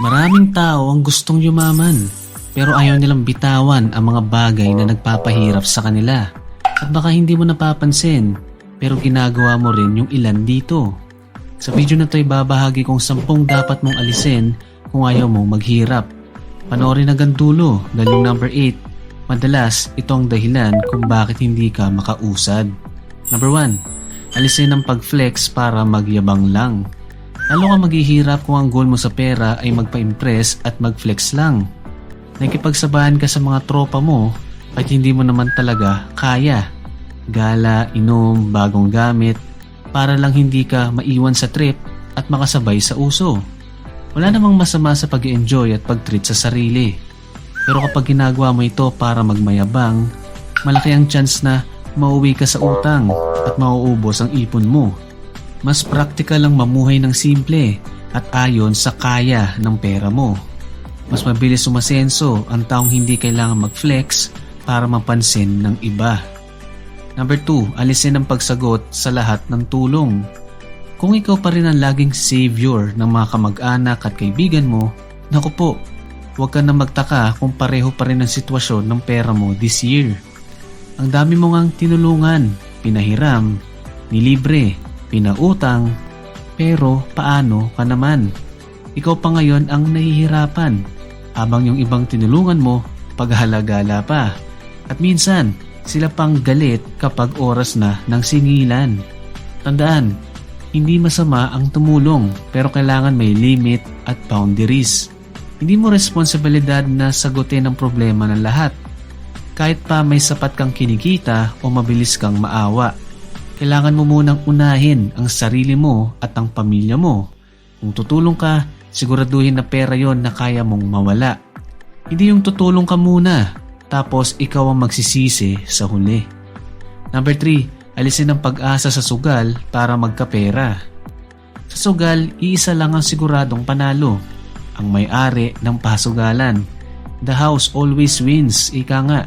Maraming tao ang gustong yumaman, pero ayaw nilang bitawan ang mga bagay na nagpapahirap sa kanila. At baka hindi mo napapansin, pero ginagawa mo rin yung ilan dito. Sa video na to ay babahagi kong 10 dapat mong alisin kung ayaw mong maghirap. Panoorin hanggang dulo dahil yung number 8, madalas ito ang dahilan kung bakit hindi ka makausad. Number 1, alisin ang pag-flex para magyabang lang. Lalo ka maghihirap kung ang goal mo sa pera ay magpa-impress at mag-flex lang. Nakikipagsabahan ka sa mga tropa mo at hindi mo naman talaga kaya. Gala, inom, bagong gamit, para lang hindi ka maiwan sa trip at makasabay sa uso. Wala namang masama sa pag-enjoy at pag-treat sa sarili. Pero kapag ginagawa mo ito para magmayabang, malaki ang chance na mauwi ka sa utang at mauubos ang ipon mo. Mas praktikal lang mamuhay ng simple at ayon sa kaya ng pera mo. Mas mabilis umasenso ang taong hindi kailangan mag-flex para mapansin ng iba. Number 2, alisin ang pagsagot sa lahat ng tulong. Kung ikaw pa rin ang laging savior ng mga kamag-anak at kaibigan mo, naku po, huwag ka na magtaka kung pareho pa rin ang sitwasyon ng pera mo this year. Ang dami mo ngang tinulungan, pinahiram, nilibre, pinautang, pero paano ka naman? Ikaw pa ngayon ang nahihirapan, habang yung ibang tinulungan mo paghalagala pa. At minsan, sila pang galit kapag oras na ng singilan. Tandaan, hindi masama ang tumulong pero kailangan may limit at boundaries. Hindi mo responsibilidad na sagutin ang problema ng lahat. Kahit pa may sapat kang kinikita o mabilis kang maawa. Kailangan mo munang unahin ang sarili mo at ang pamilya mo. Kung tutulong ka, siguraduhin na pera yon na kaya mong mawala. Hindi yung tutulong ka muna, tapos ikaw ang magsisisi sa huli. Number 3, alisin ang pag-asa sa sugal para magkapera. Sa sugal, iisa lang ang siguradong panalo, ang may-ari ng pasugalan. The house always wins, ika nga.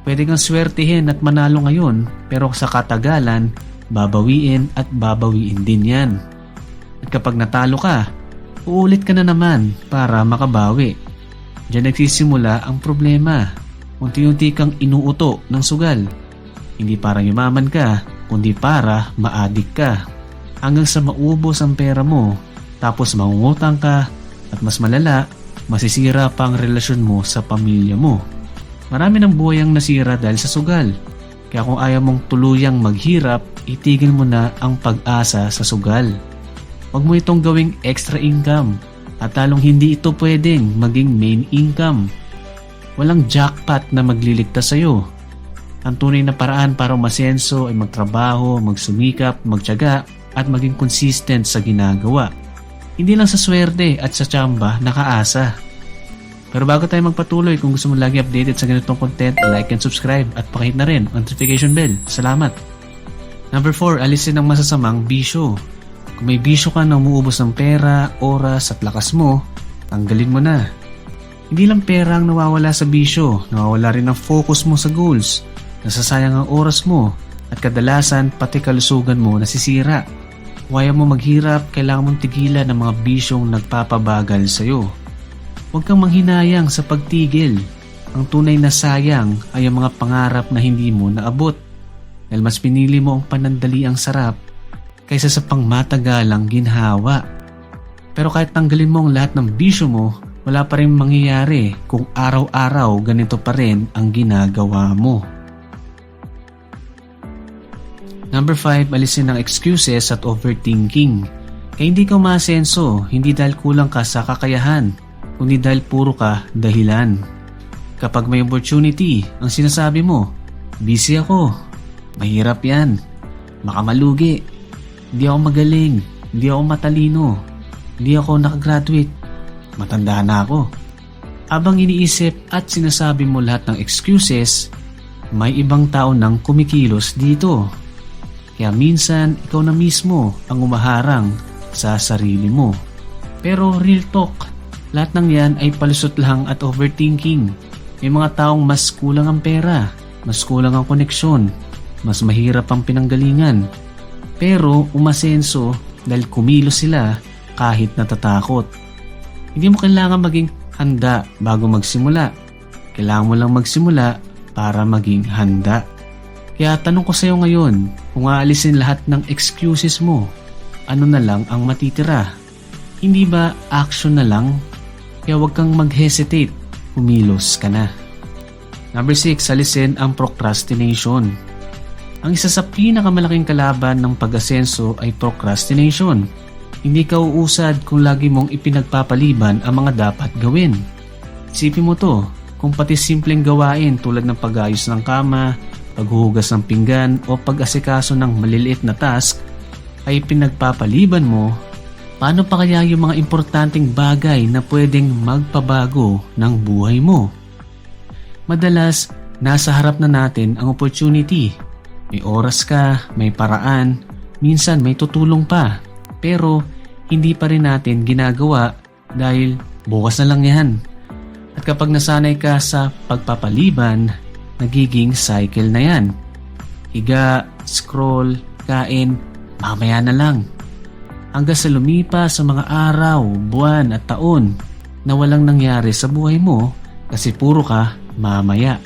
Pwede kang swertihin at manalo ngayon, pero sa katagalan, babawiin at babawiin din yan. At kapag natalo ka, uulit ka na naman para makabawi. Diyan nagsisimula ang problema. Unti-unti kang inuuto ng sugal. Hindi para yumaman ka, kundi para maadik ka. Hanggang sa maubos ang pera mo, tapos mangungutang ka, at mas malala, masisira pa ang relasyon mo sa pamilya mo. Marami ng buhay ang nasira dahil sa sugal. Kaya kung ayaw mong tuluyang maghirap, itigil mo na ang pag-asa sa sugal. Huwag mo itong gawing extra income at talong hindi ito pwedeng maging main income. Walang jackpot na magliligtas sa'yo. Ang tunay na paraan para umasenso ay magtrabaho, magsumikap, magtiyaga at maging consistent sa ginagawa. Hindi lang sa swerte at sa tsamba nakaasa. Pero bago tayo magpatuloy, kung gusto mo lagi updated sa ganitong content, like and subscribe at pakihit na rin ang notification bell. Salamat! Number 4, alisin ang masasamang bisyo. Kung may bisyo ka na umuubos ng pera, oras at lakas mo, tanggalin mo na. Hindi lang pera ang nawawala sa bisyo, nawawala rin ang focus mo sa goals, nasasayang ang oras mo, at kadalasan pati kalusugan mo nasisira. Kung ayaw mo maghirap, kailangan mong tigilan ang mga bisyong nagpapabagal sa'yo. Huwag kang manghinayang sa pagtigil. Ang tunay na sayang ay ang mga pangarap na hindi mo naabot. Dahil mas pinili mo ang panandaliang sarap kaysa sa pangmatagalang ginhawa. Pero kahit tanggalin mo ang lahat ng bisyo mo, wala pa rin mangyayari kung araw-araw ganito pa rin ang ginagawa mo. Number 5, alisin ang excuses at overthinking. Kaya hindi ka umasenso, hindi dahil kulang ka sa kakayahan, kundi dahil puro ka dahilan. Kapag may opportunity, ang sinasabi mo, busy ako, mahirap yan, makamalugi, hindi ako magaling, hindi ako matalino, hindi ako nakagraduate, matanda na ako. Habang iniisip at sinasabi mo lahat ng excuses, may ibang tao nang kumikilos dito. Kaya minsan, ikaw na mismo ang umaharang sa sarili mo. Pero real talk, lahat ng yan ay palusot lang at overthinking. May mga taong mas kulang ang pera, mas kulang ang koneksyon, mas mahirap ang pinanggalingan. Pero umasenso dahil kumilos sila kahit natatakot. Hindi mo kailangan maging handa bago magsimula. Kailangan mo lang magsimula para maging handa. Kaya tanong ko sa iyo ngayon, kung aalisin lahat ng excuses mo, ano na lang ang matitira? Hindi ba action na lang? Kaya huwag kang mag-hesitate, kumilos ka na. Number 6, alisin ang procrastination. Ang isa sa pinakamalaking kalaban ng pag-asenso ay procrastination. Hindi ka uusad kung lagi mong ipinagpapaliban ang mga dapat gawin. Isipin mo to, kung pati simpleng gawain tulad ng pag-ayos ng kama, paghuhugas ng pinggan o pag-asikaso ng maliliit na task ay pinagpapaliban mo, paano pa kaya yung mga importanteng bagay na pwedeng magpabago ng buhay mo? Madalas, nasa harap na natin ang opportunity. May oras ka, may paraan, minsan may tutulong pa. Pero hindi pa rin natin ginagawa dahil bukas na lang yan. At kapag nasanay ka sa pagpapaliban, nagiging cycle na yan. Higa, scroll, kain, mamaya na lang. Hanggang sa lumipas sa mga araw, buwan at taon na walang nangyari sa buhay mo kasi puro ka mamaya.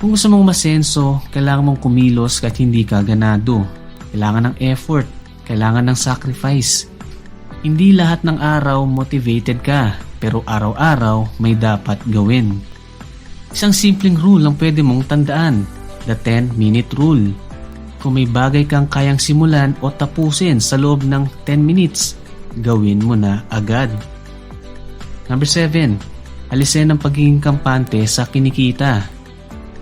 Kung gusto mong masenso, kailangan mong kumilos kahit hindi ka ganado. Kailangan ng effort, kailangan ng sacrifice. Hindi lahat ng araw motivated ka, pero araw-araw may dapat gawin. Isang simpleng rule ang pwede mong tandaan, the 10-minute rule. Kung may bagay kang kayang simulan o tapusin sa loob ng 10 minutes, gawin mo na agad. Number 7, alisin ang pagiging kampante sa kinikita.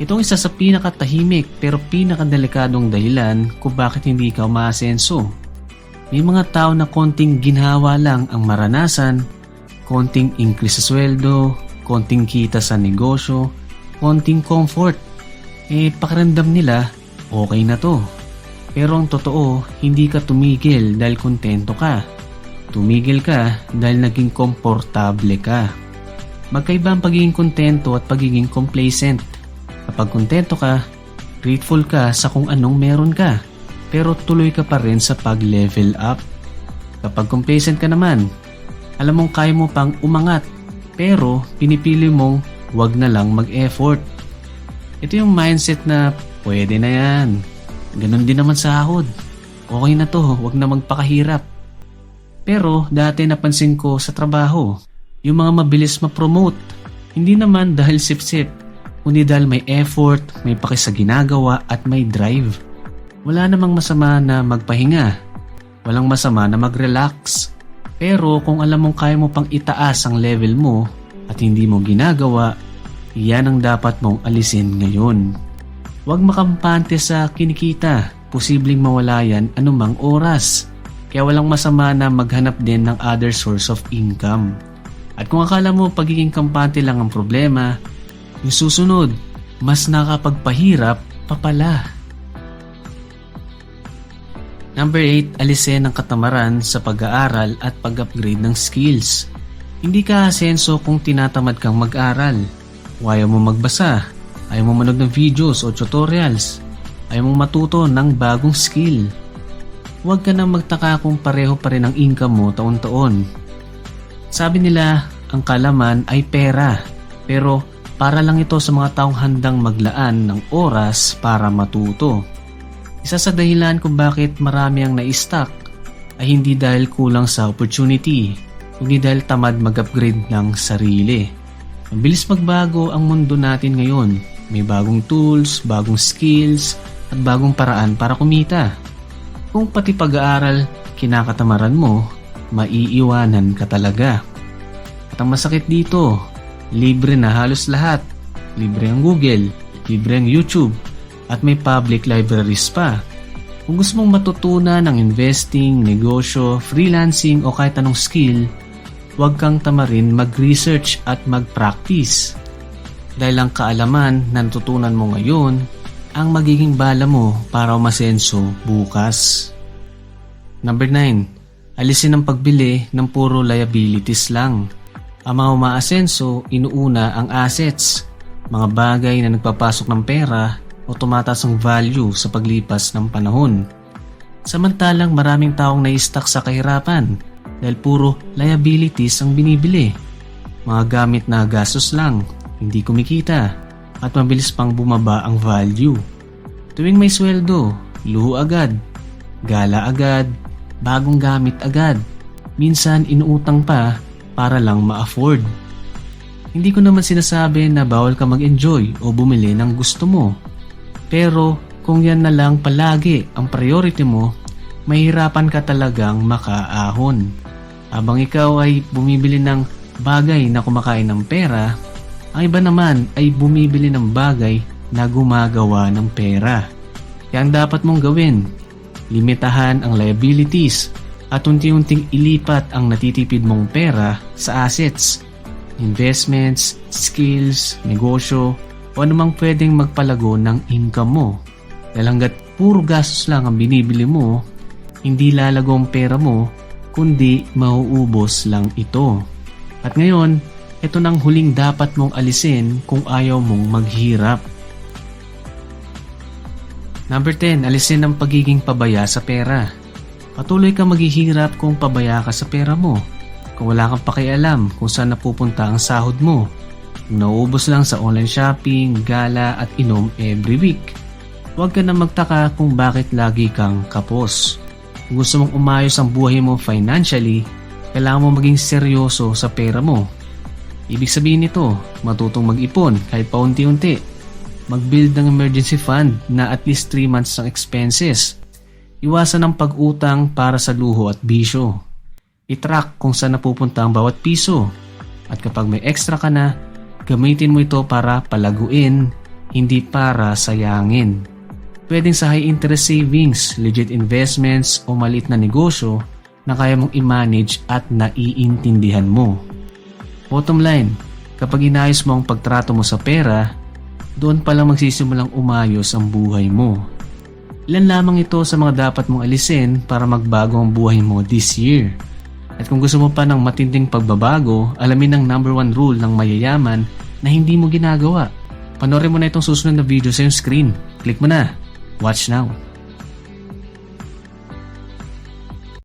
Itong isa sa pinakatahimik pero pinakadelikadong dahilan kung bakit hindi ka umaasenso. May mga tao na konting ginhawa lang ang maranasan, konting increase sa sweldo, konting kita sa negosyo, konting comfort. Pakiramdam nila, okay na to. Pero ang totoo, hindi ka tumigil dahil kontento ka. Tumigil ka dahil naging komportable ka. Magkaiba ang pagiging kontento at pagiging complacent. Kapag kontento ka, grateful ka sa kung anong meron ka. Pero tuloy ka pa rin sa pag-level up. Kapag complacent ka naman, alam mong kaya mo pang umangat, pero pinipili mong wag na lang mag-effort. Ito yung mindset na pwede na yan. Ganon din naman sahod. Okay na to, wag na magpakahirap. Pero dati napansin ko sa trabaho, yung mga mabilis ma-promote, hindi naman dahil sip-sip, kundi dahil may effort, may paki sa ginagawa at may drive. Wala namang masama na magpahinga. Walang masama na mag-relax. Pero kung alam mong kaya mo pang itaas ang level mo at hindi mo ginagawa, yan ang dapat mong alisin ngayon. Huwag makampante sa kinikita. Posibleng mawala yan anumang oras. Kaya walang masama na maghanap din ng other source of income. At kung akala mo pagiging kampante lang ang problema, yung susunod, mas nakapagpahirap pa pala. Number 8, alisin ang katamaran sa pag-aaral at pag-upgrade ng skills. Hindi ka asenso kung tinatamad kang mag-aral. O ayaw mo magbasa, ayaw mo manood ng videos o tutorials, ayaw mo matuto ng bagong skill. Huwag ka nang magtaka kung pareho pa rin ang income mo taon-taon. Sabi nila, ang kalaman ay pera, pero para lang ito sa mga taong handang maglaan ng oras para matuto. Isa sa dahilan kung bakit marami ang na-stuck ay hindi dahil kulang sa opportunity, kundi dahil tamad mag-upgrade ng sarili. Mabilis magbago ang mundo natin ngayon. May bagong tools, bagong skills, at bagong paraan para kumita. Kung pati pag-aaral kinakatamaran mo, maiiwanan ka talaga. At ang masakit dito, libre na halos lahat. Libre ang Google, libre ang YouTube, at may public libraries pa. Kung gusto mong matutunan ng investing, negosyo, freelancing o kahit anong skill, huwag kang tamarin mag-research at mag-practice. Dahil ang kaalaman na natutunan mo ngayon ang magiging bala mo para umasenso bukas. Number 9, alisin ang pagbili ng puro liabilities lang. Ang mga umaasenso, inuuna ang assets, mga bagay na nagpapasok ng pera o tumataas ang value sa paglipas ng panahon. Samantalang maraming taong nai-stuck sa kahirapan dahil puro liabilities ang binibili. Mga gamit na gastos lang, hindi kumikita, at mabilis pang bumaba ang value. Tuwing may sweldo, luho agad, gala agad, bagong gamit agad. Minsan inuutang pa para lang ma-afford. Hindi ko naman sinasabi na bawal ka mag-enjoy o bumili ng gusto mo. Pero kung yan na lang palagi ang priority mo, mahirapan ka talagang makaahon. Habang ikaw ay bumibili ng bagay na kumakain ng pera, ang iba naman ay bumibili ng bagay na gumagawa ng pera. Kaya ang dapat mong gawin, limitahan ang liabilities at unti-unting ilipat ang natitipid mong pera sa assets, investments, skills, negosyo o anumang pwedeng magpalago ng income mo. Dahil hanggat puro gastos lang ang binibili mo, hindi lalago ang pera mo, kundi mauubos lang ito. At ngayon, ito nang huling dapat mong alisin kung ayaw mong maghirap. Number 10, alisin ang pagiging pabaya sa pera. Patuloy kang maghihirap kung pabaya ka sa pera mo. Kung wala kang pakialam kung saan napupunta ang sahod mo. Nauubos lang sa online shopping, gala at inom every week. Huwag ka na magtaka kung bakit lagi kang kapos. Kung gusto mong umayos ang buhay mo financially, kailangan mo maging seryoso sa pera mo. Ibig sabihin nito, matutong mag-ipon kahit paunti-unti. Mag-build ng emergency fund na at least 3 months ng expenses. Iwasan ang pag-utang para sa luho at bisyo. I-track kung saan napupunta ang bawat piso. At kapag may extra ka na, gamitin mo ito para palaguin, hindi para sayangin. Pwedeng sa high interest savings, legit investments o maliit na negosyo na kaya mong i-manage at naiintindihan mo. Bottom line, kapag inayos mo ang pagtrato mo sa pera, doon pa lang magsisimulang umayos ang buhay mo. Ilan lamang ito sa mga dapat mong alisin para magbago ang buhay mo this year. At kung gusto mo pa ng matinding pagbabago, alamin ang number 1 rule ng mayayaman na hindi mo ginagawa. Panoorin mo na itong susunod na video sa iyong screen. Click mo na. Watch now.